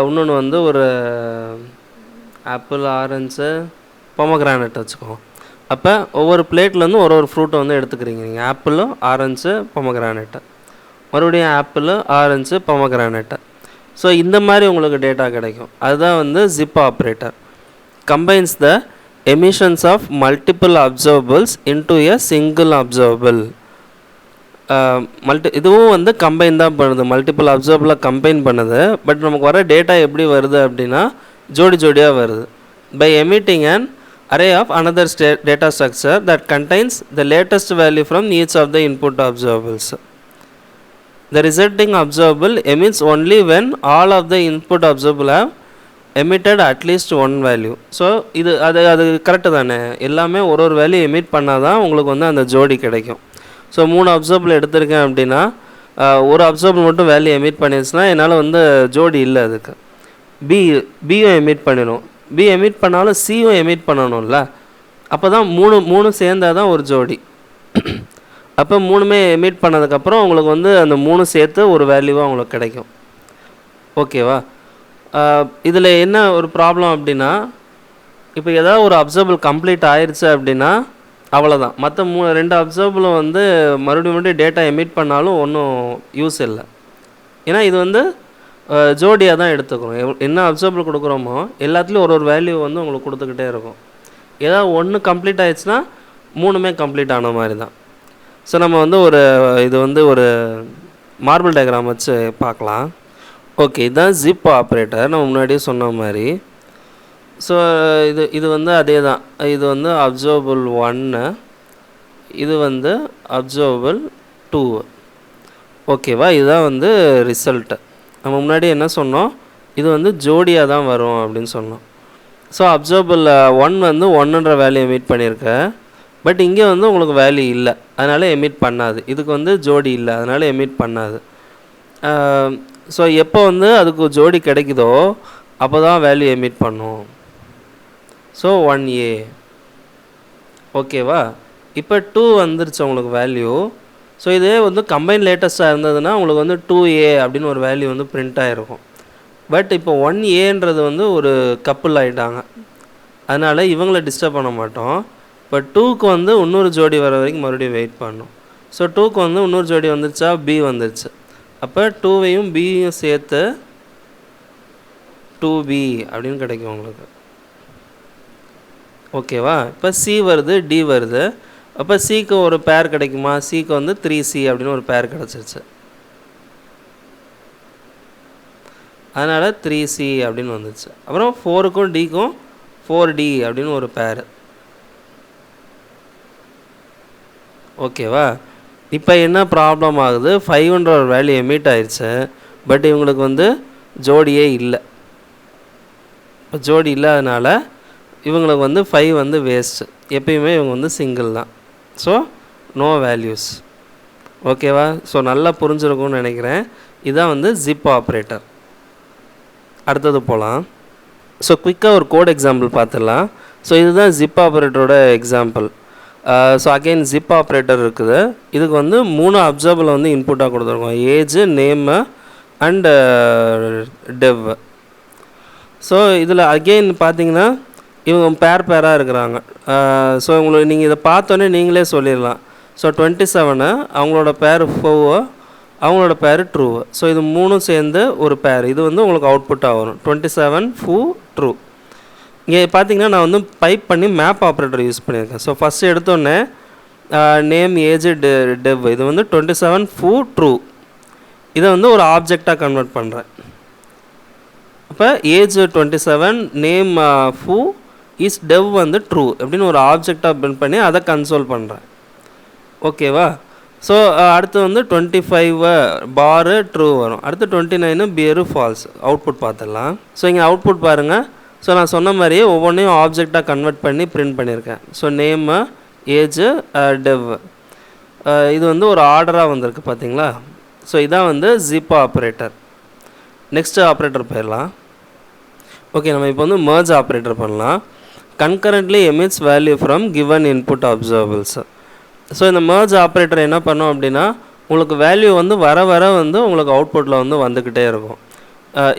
இன்னொன்று வந்து ஒரு ஆப்பிள், ஆரஞ்சு, பொமக்ரானட் வச்சுக்கோங்க. அப்போ ஒவ்வொரு பிளேட்லேருந்து ஒரு ஃப்ரூட்டை வந்து எடுத்துக்கிறீங்க நீங்கள். ஆப்பிள், ஆரஞ்சு, பொமக்ரானட்டு, மறுபடியும் ஆப்பிள், ஆரஞ்சு, பொமக்ரானட்டு. ஸோ இந்த மாதிரி உங்களுக்கு டேட்டா கிடைக்கும். அதுதான் வந்து zip operator. combines the emissions of multiple observables into a single observable. இதுவும் வந்து கம்பைன் தான் பண்ணுது, மல்டிபிள் அப்சர்வபிளாக கம்பைன் பண்ணுது. பட் நமக்கு வர டேட்டா எப்படி வருது அப்படின்னா ஜோடியாக வருது. By emitting an array of another data structure that contains the latest value from each of the input observables. The resulting observable emits only when all of the input observable have emitted at least one value. So அது correct தானே, எல்லாமே ஒரு value emit பண்ணால் தான் உங்களுக்கு வந்து அந்த ஜோடி கிடைக்கும். ஸோ 3 அப்சர்வபிள் எடுத்திருக்கேன் அப்படின்னா ஒரு அப்சர்வபிள் மட்டும் வேல்யூ எமிட் பண்ணிடுச்சுன்னா என்னால் வந்து ஜோடி இல்லை. அதுக்கு பியும் எமிட் பண்ணிடும். பி எமிட் பண்ணாலும் சியும் எமிட் பண்ணணும்ல, அப்போ தான் மூணு சேர்ந்தால் தான் ஒரு ஜோடி. அப்போ 3மே எமிட் பண்ணதுக்கப்புறம் உங்களுக்கு வந்து அந்த 3 சேர்த்து ஒரு வேல்யூவாக உங்களுக்கு கிடைக்கும். ஓகேவா. இதில் என்ன ஒரு ப்ராப்ளம் அப்படின்னா, இப்போ ஏதாவது ஒரு அப்சர்வபிள் கம்ப்ளீட் ஆயிடுச்சு அப்படின்னா அவ்வளோதான். மற்ற 2 அப்சர்வபிளும் வந்து மறுபடியும் டேட்டா எமிட் பண்ணாலும் ஒன்றும் யூஸ் இல்லை. ஏன்னா இது வந்து ஜோடியாக தான் எடுத்துக்கிறோம். என்ன அப்சர்வபிள் கொடுக்குறோமோ எல்லாத்துலேயும் ஒரு வேல்யூ வந்து உங்களுக்கு கொடுத்துக்கிட்டே இருக்கும். ஏதாவது ஒன்று கம்ப்ளீட் ஆயிடுச்சுன்னா 3மே கம்ப்ளீட் ஆன மாதிரி தான். ஸோ நம்ம வந்து இது வந்து ஒரு மார்பிள் டயக்ராம் வச்சு பார்க்கலாம். ஓகே, இதுதான் ஜிப் ஆப்ரேட்டர் நம்ம முன்னாடியே சொன்ன மாதிரி. ஸோ இது வந்து அதே தான். இது வந்து அப்சர்வபிள் 1, இது வந்து அப்சர்வபிள் 2. ஓகேவா. இதுதான் வந்து ரிசல்ட்டு. நம்ம முன்னாடி என்ன சொன்னோம், இது வந்து ஜோடியாக தான் வரும் அப்படின்னு சொன்னோம். ஸோ அப்சர்வபிள் 1 வந்து 1ன்ற வேல்யூ எமிட் பண்ணியிருக்கேன். பட் இங்கே வந்து உங்களுக்கு வேல்யூ இல்லை, அதனால் எமிட் பண்ணாது. இதுக்கு வந்து ஜோடி இல்லை, அதனால் எமிட் பண்ணாது. ஸோ எப்போ வந்து அதுக்கு ஜோடி கிடைக்குதோ அப்போ தான் வேல்யூ எமிட் பண்ணும். So 1A. ஓகேவா. இப்போ 2 வந்துருச்சு உங்களுக்கு வேல்யூ. ஸோ இதே வந்து கம்பைன் லேட்டஸ்ட்டாக இருந்ததுன்னா உங்களுக்கு வந்து 2A அப்படின்னு ஒரு வேல்யூ வந்து பிரிண்ட் ஆகிருக்கும். பட் இப்போ 1Aன்றது வந்து ஒரு கப்புள் ஆகிட்டாங்க, அதனால் இவங்கள டிஸ்டர்ப் பண்ண மாட்டோம். இப்போ 2க்கு வந்து இன்னொரு ஜோடி வர வரைக்கும் மறுபடியும் வெயிட் பண்ணணும். ஸோ 2க்கு வந்து இன்னொரு ஜோடி வந்துருச்சா, B வந்துருச்சு. அப்போ 2வையும் Bயும் சேர்த்து 2B அப்படின்னு கிடைக்கும் உங்களுக்கு. ஓகேவா. இப்போ C வருது, D வருது. அப்போ Cக்கு ஒரு பேர் கிடைக்குமா, Cக்கு வந்து 3C அப்படின்னு ஒரு பேர் கிடச்சிருச்சு. அதனால் 3C அப்படின்னு வந்துச்சு. அப்புறம் 4க்கும் Dக்கும் 4D அப்படின்னு ஒரு பேர். ஓகேவா. இப்போ என்ன ப்ராப்ளம் ஆகுது, 5ன்ற ஒரு வேல்யூ எமிட் ஆயிடுச்சு. பட் இவங்களுக்கு வந்து ஜோடியே இல்லை. இப்போ ஜோடி இல்லாதனால இவங்களுக்கு வந்து 5 வந்து வேஸ்ட்டு. எப்பயுமே இவங்க வந்து சிங்கிள் தான். So no values. ஓகேவா. ஸோ நல்லா புரிஞ்சிருக்கும்னு நினைக்கிறேன். இதுதான் வந்து ஜிப் ஆப்ரேட்டர். அடுத்தது போகலாம். ஸோ குயிக்காக ஒரு கோட் எக்ஸாம்பிள் பார்த்துடலாம். ஸோ இதுதான் ஜிப் ஆப்ரேட்டரோட எக்ஸாம்பிள். ஸோ அகெயின் ஜிப் ஆப்ரேட்டர் இருக்குது. இதுக்கு வந்து 3 அப்சர்வபிளை வந்து இன்புட்டாக கொடுத்துருக்கோம், age, name and dev. So இதில் அகெயின் பார்த்தீங்கன்னா இவங்க பேராக இருக்கிறாங்க. ஸோ உங்களுக்கு நீங்கள் இதை பார்த்தோன்னே நீங்களே சொல்லிடலாம். ஸோ 27 அவங்களோட பேர் 4, அவங்களோட பேர் ட்ரூ. ஸோ இது 3 சேர்ந்து ஒரு பேர், இது வந்து உங்களுக்கு அவுட்புட்டாக வரும் 27 4 ட்ரூ. இங்கே பார்த்தீங்கன்னா நான் வந்து பைப் பண்ணி மேப் ஆப்ரேட்டர் யூஸ் பண்ணியிருக்கேன். ஸோ ஃபஸ்ட்டு எடுத்தோடனே நேம், ஏஜ், டெவ், இது வந்து 27 4 ட்ரூ. இதை வந்து ஒரு ஆப்ஜெக்டாக கன்வெர்ட் பண்ணுறேன். அப்போ ஏஜ் 27 நேம் ஃபூ இஸ் டெவ் வந்து ட்ரூ அப்படின்னு ஒரு ஆப்ஜெக்டாக பில்ட் பண்ணி அதை கன்சோல் பண்ணுறேன். ஓகேவா? ஸோ அடுத்து வந்து 25 பாரு ட்ரூ வரும். அடுத்து 29 பியரு ஃபால்ஸ். அவுட்புட் பார்த்துடலாம். ஸோ இங்கே அவுட்புட் பாருங்கள். ஸோ நான் சொன்ன மாதிரியே ஒவ்வொன்றையும் ஆப்ஜெக்டாக கன்வெர்ட் பண்ணி பிரிண்ட் பண்ணியிருக்கேன். ஸோ நேமு, ஏஜு, டெவ், இது வந்து ஒரு ஆர்டராக வந்திருக்கு பார்த்தீங்களா? ஸோ இதான் வந்து ஜிப் ஆப்ரேட்டர். நெக்ஸ்ட் ஆப்ரேட்டர் போயிடலாம். ஓகே, நம்ம இப்போ வந்து merge ஆப்ரேட்டர் பண்ணலாம். concurrently emits value from given input observables. So இந்த merge ஆப்ரேட்டர் என்ன பண்ணோம் அப்படின்னா உங்களுக்கு வேல்யூ வந்து வர வர வந்து உங்களுக்கு அவுட்புட்டில் வந்து வந்துக்கிட்டே இருக்கும்.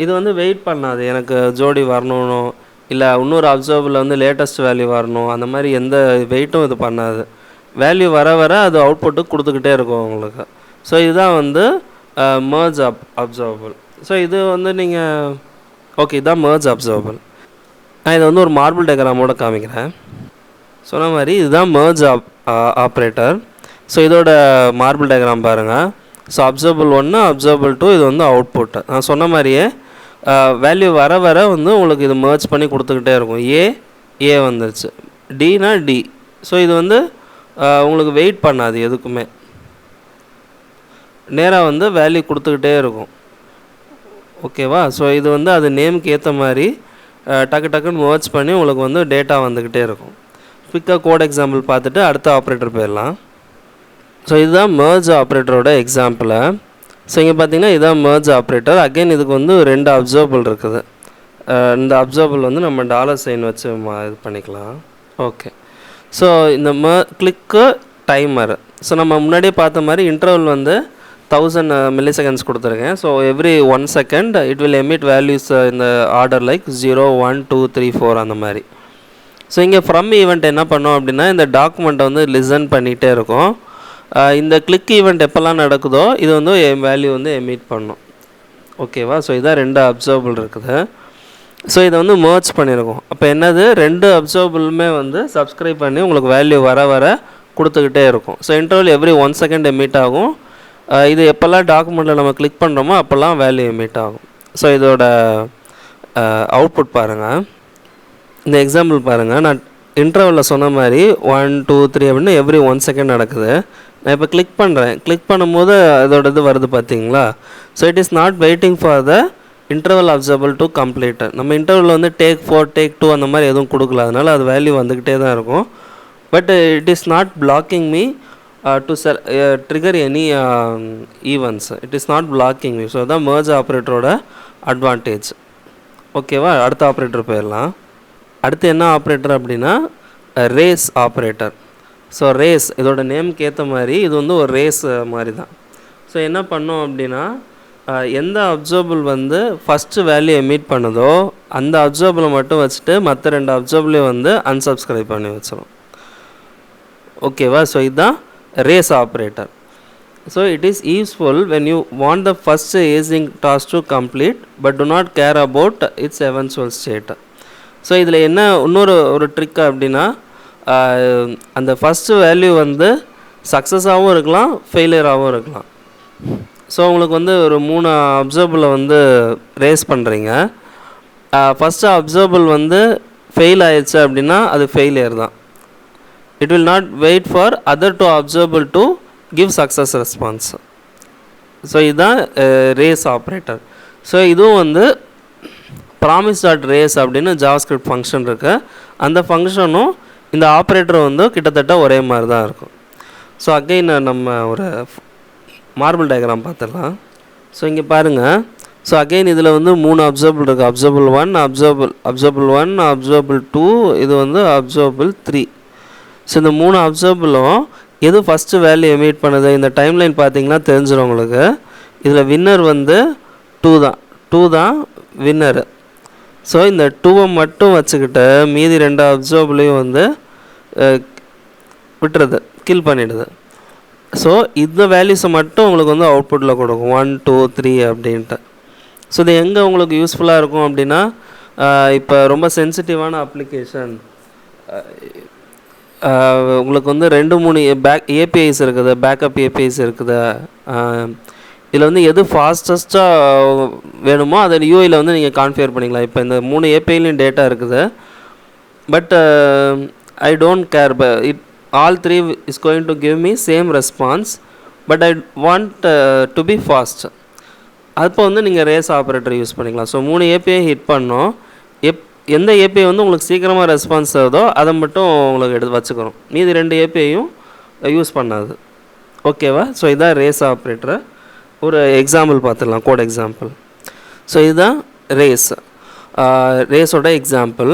இது வந்து வெயிட் பண்ணாது, எனக்கு ஜோடி வரணும் இல்லை இன்னொரு அப்சர்வபிளில் வந்து லேட்டஸ்ட் வேல்யூ வரணும், அந்த மாதிரி எந்த வெயிட்டும் இது பண்ணாது. வேல்யூ வர வர அது அவுட்புட்டு கொடுத்துக்கிட்டே இருக்கும் உங்களுக்கு. ஸோ இதுதான் வந்து merge அப்சர்வபிள். ஸோ இது வந்து நீங்கள் ஓகே, இதுதான் merge அப்சர்வபிள். நான் இதை வந்து ஒரு மார்பிள் டயக்ராமோட காமிக்கிறேன். சொன்ன மாதிரி இதுதான் merge ஆப்ரேட்டர். ஸோ இதோட மார்பிள் டயக்ராம் பாருங்கள். ஸோ அப்சர்வபிள் 1, அப்சர்வபிள் 2, இது வந்து அவுட்புட்டு. நான் சொன்ன மாதிரியே வேல்யூ வர வர வந்து உங்களுக்கு இது merge பண்ணி கொடுத்துக்கிட்டே இருக்கும். ஏ வந்துருச்சு, டினா டி. ஸோ இது வந்து உங்களுக்கு வெயிட் பண்ணாது, எதுக்குமே நேராக வந்து வேல்யூ கொடுத்துக்கிட்டே இருக்கும். ஓகேவா? ஸோ இது வந்து அது நேமுக்கு ஏற்ற மாதிரி டக்கு டக்குன்னு merge பண்ணி உங்களுக்கு வந்து டேட்டா வந்துக்கிட்டே இருக்கும். குயிக்காக கோட் எக்ஸாம்பிள் பார்த்துட்டு அடுத்த ஆப்ரேட்டர் போயிடலாம். ஸோ இதுதான் merge ஆப்ரேட்டரோட எக்ஸாம்பிள். ஸோ இங்கே பார்த்தீங்கன்னா இதுதான் merge ஆப்ரேட்டர். அகெயின் இதுக்கு வந்து 2 அப்சர்வபிள் இருக்குது. இந்த அப்சர்வபிள் வந்து நம்ம $சைன் வச்சு இது பண்ணிக்கலாம். ஓகே, ஸோ இந்த கிளிக்கு டைமர். ஸோ நம்ம முன்னாடியே பார்த்த மாதிரி இன்டர்வல் வந்து 1000 milliseconds கொடுத்துருக்கேன். So every 1 second it will emit values இந்த ஆர்டர் லைக் 0, 1, 2, 3, 4 அந்த மாதிரி. ஸோ இங்கே ஃப்ரம் ஈவெண்ட் என்ன பண்ணோம் அப்படின்னா இந்த டாக்குமெண்ட்டை வந்து லிசன் பண்ணிகிட்டே இருக்கும். இந்த கிளிக் ஈவெண்ட் எப்போல்லாம் நடக்குதோ இது வந்து வேல்யூ வந்து எமிட் பண்ணும். ஓகேவா? ஸோ இதான் 2 அப்சர்வபிள் இருக்குது. ஸோ இதை வந்து merge பண்ணியிருக்கோம். அப்போ என்னது, 2 அப்சர்வபிளுமே வந்து சப்ஸ்கிரைப் பண்ணி உங்களுக்கு வேல்யூ வர வர கொடுத்துக்கிட்டே இருக்கும். So interval every 1 second emit ஆகும். இது எப்போல்லாம் டாக்குமெண்ட்டில் நம்ம கிளிக் பண்ணுறோமோ அப்போல்லாம் வேல்யூ எமிட் ஆகும். ஸோ இதோட அவுட்புட் பாருங்கள். இந்த எக்ஸாம்பிள் பாருங்கள். நான் இன்டர்வலில் சொன்ன மாதிரி 1, 2, 3 அப்படின்னு எவ்ரி 1 second நடக்குது. நான் இப்போ கிளிக் பண்ணுறேன். கிளிக் பண்ணும்போது அதோட இது வருது பார்த்தீங்களா? So it is not waiting for the interval observable to complete. நம்ம இன்டர்வலில் வந்து டேக் 4, டேக் 2 அந்த மாதிரி எதுவும் கொடுக்கல, அதனால் அது வேல்யூ வந்துக்கிட்டே தான் இருக்கும். But it is not blocking me to trigger any events. It is not blocking me. So the merge ஆப்ரேட்டரோட அட்வான்டேஜ். ஓகேவா? அடுத்த ஆப்ரேட்டர் போயிடலாம். அடுத்து என்ன ஆப்ரேட்டர் அப்படின்னா ரேஸ் ஆப்ரேட்டர். ஸோ ரேஸ் இதோட நேமுக்கு ஏற்ற மாதிரி இது வந்து ஒரு ரேஸ் மாதிரி தான். ஸோ என்ன பண்ணோம் அப்படின்னா எந்த அப்சர்வபிள் வந்து ஃபஸ்ட்டு வேல்யூ எமிட் பண்ணுதோ அந்த அப்சர்வபிளை மட்டும் வச்சுட்டு மற்ற 2 அப்சர்வபிளையும் வந்து அன்சப்ஸ்கிரைப் பண்ணி வச்சிடும். ஓகேவா? ஸோ இதுதான் race operator. So it is useful when you want the first async task to complete but do not care about its eventual state. So இதில் என்ன இன்னொரு ட்ரிக் அப்படின்னா அந்த ஃபஸ்ட்டு வேல்யூ வந்து சக்ஸஸாகவும் இருக்கலாம், ஃபெயிலியராகவும் இருக்கலாம். ஸோ உங்களுக்கு வந்து ஒரு 3 அப்சர்வபிளை வந்து ரேஸ் பண்ணுறீங்க. ஃபஸ்ட்டு அப்சர்வபிள் வந்து ஃபெயில் ஆயிடுச்சு அப்படின்னா அது ஃபெயிலியர் தான். It will not wait for other 2 observable to give success response. So இதுதான் ரேஸ் ஆப்ரேட்டர். ஸோ இதுவும் வந்து promise.race அப்படின்னு ஜாவாஸ்கிரிப்ட் ஃபங்க்ஷன் இருக்குது. அந்த ஃபங்க்ஷனும் இந்த ஆப்ரேட்டரும் வந்து கிட்டத்தட்ட ஒரே மாதிரி தான் இருக்கும். ஸோ அகைன் நம்ம ஒரு மார்பிள் டயக்ராம் பார்த்துடலாம். ஸோ இங்கே பாருங்கள். ஸோ அகைன் இதில் வந்து 3 அப்சர்வபிள் இருக்குது. அப்சர்வபிள் 1, அப்சர்வபிள் 1, அப்சர்வபிள் 2, இது வந்து அப்சர்வபிள் 3. ஸோ இந்த 3 அப்சர்வபிளும் எது ஃபஸ்ட்டு வேல்யூ எமிட் பண்ணுது இந்த டைம்லைன் பார்த்தீங்கன்னா தெரிஞ்சிடும் உங்களுக்கு. இதில் வின்னர் வந்து 2 தான் வின்னரு. ஸோ இந்த 2 மட்டும் வச்சுக்கிட்டு மீதி 2 அப்சர்வபிளையும் வந்து விட்டுறது, கில் பண்ணிடுது. ஸோ இந்த வேல்யூஸை மட்டும் உங்களுக்கு வந்து அவுட்புட்டில் கொடுக்கும் 1, 2, 3 அப்படின்ட்டு. ஸோ இது எங்கே உங்களுக்கு யூஸ்ஃபுல்லாக இருக்கும் அப்படின்னா இப்போ ரொம்ப சென்சிட்டிவான அப்ளிகேஷன் உங்களுக்கு வந்து 2, 3 ஏபிஐஸ் இருக்குது, பேக்கப் ஏபிஐஸ் இருக்குது, இதில் வந்து எது ஃபாஸ்டஸ்ட்டாக வேணுமோ அதை யூஐயில் வந்து நீங்கள் கான்ஃபிகர் பண்ணிக்கலாம். இப்போ இந்த 3 ஏபிஐலையும் டேட்டா இருக்குது, but I don't care, but all 3 is going to give me same response, but I want to be fast. அப்போ வந்து நீங்கள் ரேஸ் ஆப்ரேட்டர் யூஸ் பண்ணிக்கலாம். ஸோ 3 ஏபிஐ ஹிட் பண்ணோம், எந்த ஏபிஐ வந்து உங்களுக்கு சீக்கிரமாக ரெஸ்பான்ஸ் ஆகுதோ அதை மட்டும் உங்களுக்கு எடுத்து வச்சுக்கிறோம், மீதி 2 ஏபிஐயும் யூஸ் பண்ணாது. ஓகேவா? ஸோ இதுதான் ரேஸ் ஆப்ரேட்டரை ஒரு எக்ஸாம்பிள் பார்த்துடலாம், கோட் எக்ஸாம்பிள். ஸோ இதுதான் ரேஸோட எக்ஸாம்பிள்.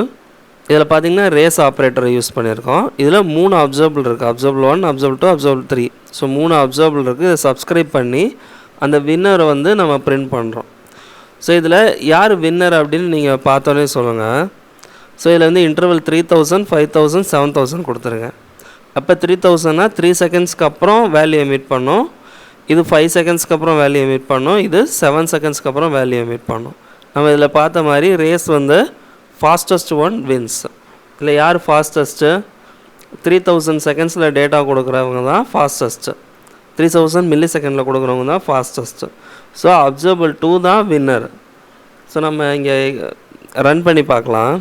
இதில் பார்த்தீங்கன்னா ரேஸ் ஆப்ரேட்டரை யூஸ் பண்ணியிருக்கோம். இதில் 3 அப்சர்வபிள் இருக்குது, observable 1, observable 2, observable 3. So 3 observable இருக்குது. இதை சப்ஸ்கிரைப் பண்ணி அந்த வின்னரை வந்து நம்ம பிரிண்ட் பண்ணுறோம். ஸோ இதில் யார் வின்னர் அப்படின்னு நீங்கள் பார்த்தோன்னே சொல்லுங்கள். ஸோ இதில் வந்து இன்டர்வல் 3000, 5000, 7000 கொடுத்துருங்க. அப்போ 3000னா 3 செகண்ட்ஸ்க்கு அப்புறம் வேல்யூ எமிட் பண்ணோம், இது 5 செகண்ட்ஸ்க்கு அப்புறம் வேல்யூ எமிட் பண்ணோம், இது 7 செகண்ட்ஸ்க்கு அப்புறம் வேல்யூ எமிட் பண்ணோம். நம்ம இதில் பார்த்த மாதிரி ரேஸ் வந்து ஃபாஸ்டஸ்ட் ஒன் வின்ஸ். இல்லை யார் ஃபாஸ்டஸ்ட்டு? 3000 செகண்ட்ஸில் டேட்டா கொடுக்குறவங்க தான் ஃபாஸ்டஸ்ட்டு, 3000 மில்லி செகண்டில் கொடுக்குறவங்க தான் ஃபாஸ்டஸ்ட்டு. ஸோ அப்சர்வபிள் 2 தான் வின்னர். ஸோ நம்ம இங்கே ரன் பண்ணி பார்க்கலாம்.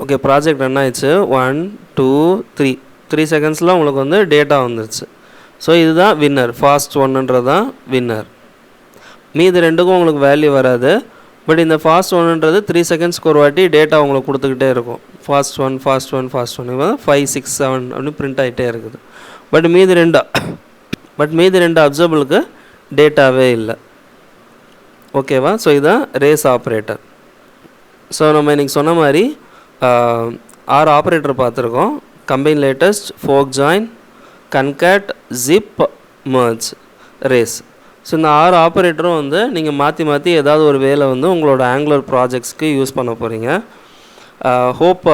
ஓகே, ப்ராஜெக்ட் ரன் ஆயிடுச்சு. 1 2 3 செகண்ட்ஸில் உங்களுக்கு வந்து டேட்டா வந்துருச்சு. ஸோ இதுதான் வின்னர், ஃபாஸ்ட் ஒன்றுன்றது தான் வின்னர். மீது 2க்கும் உங்களுக்கு வேல்யூ வராது, பட் இந்த ஃபாஸ்ட் ஒன்றுன்றது 3 செகண்ட்ஸ்க்கு ஒரு வாட்டி டேட்டா உங்களுக்கு கொடுத்துக்கிட்டே இருக்கும். ஃபாஸ்ட் ஒன் 5 6 7 அப்படின்னு பிரிண்ட் ஆகிட்டே இருக்குது. பட் மீதி 2 அப்சர்வபிளுக்கு டேட்டாவே இல்லை. ஓகேவா? ஸோ இதுதான் ரேஸ் ஆப்ரேட்டர். ஸோ நம்ம இன்றைக்கி சொன்ன மாதிரி 6 ஆப்ரேட்டர் பார்த்துருக்கோம். Combine latest, fork join, concat, zip, merge, race. So இந்த 6 ஆப்ரேட்டரும் வந்து நீங்கள் மாற்றி ஏதாவது ஒரு வேலை வந்து உங்களோட ஆங்குலர் ப்ராஜெக்ட்ஸ்க்கு யூஸ் பண்ண போகிறீங்க. ஹோப்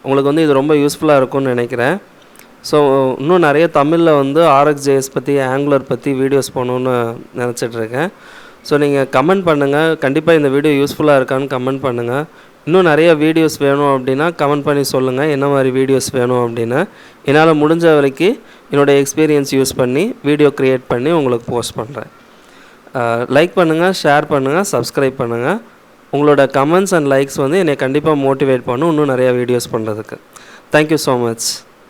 உங்களுக்கு வந்து இது ரொம்ப யூஸ்ஃபுல்லாக இருக்கும்னு நினைக்கிறேன். ஸோ இன்னும் நிறைய தமிழில் வந்து RxJS பற்றி, ஆங்குலர் பற்றி வீடியோஸ் பண்ணணுன்னு நினச்சிட்ருக்கேன். ஸோ நீங்கள் கமெண்ட் பண்ணுங்கள், கண்டிப்பாக இந்த வீடியோ யூஸ்ஃபுல்லாக இருக்கான்னு கமெண்ட் பண்ணுங்கள். இன்னும் நிறைய வீடியோஸ் வேணும் அப்படின்னா கமெண்ட் பண்ணி சொல்லுங்கள், என்ன மாதிரி வீடியோஸ் வேணும் அப்படின்னு. என்னால் முடிஞ்ச வரைக்கும் என்னோடய எக்ஸ்பீரியன்ஸ் யூஸ் பண்ணி வீடியோ க்ரியேட் பண்ணி உங்களுக்கு போஸ்ட் பண்ணுறேன். லைக் பண்ணுங்கள், ஷேர் பண்ணுங்கள், சப்ஸ்கிரைப் பண்ணுங்கள். உங்களோட கமெண்ட்ஸ் அண்ட் லைக்ஸ் வந்து என்னை கண்டிப்பாக மோட்டிவேட் பண்ணும் இன்னும் நிறையா வீடியோஸ் பண்ணுறதுக்கு. Thank you so much.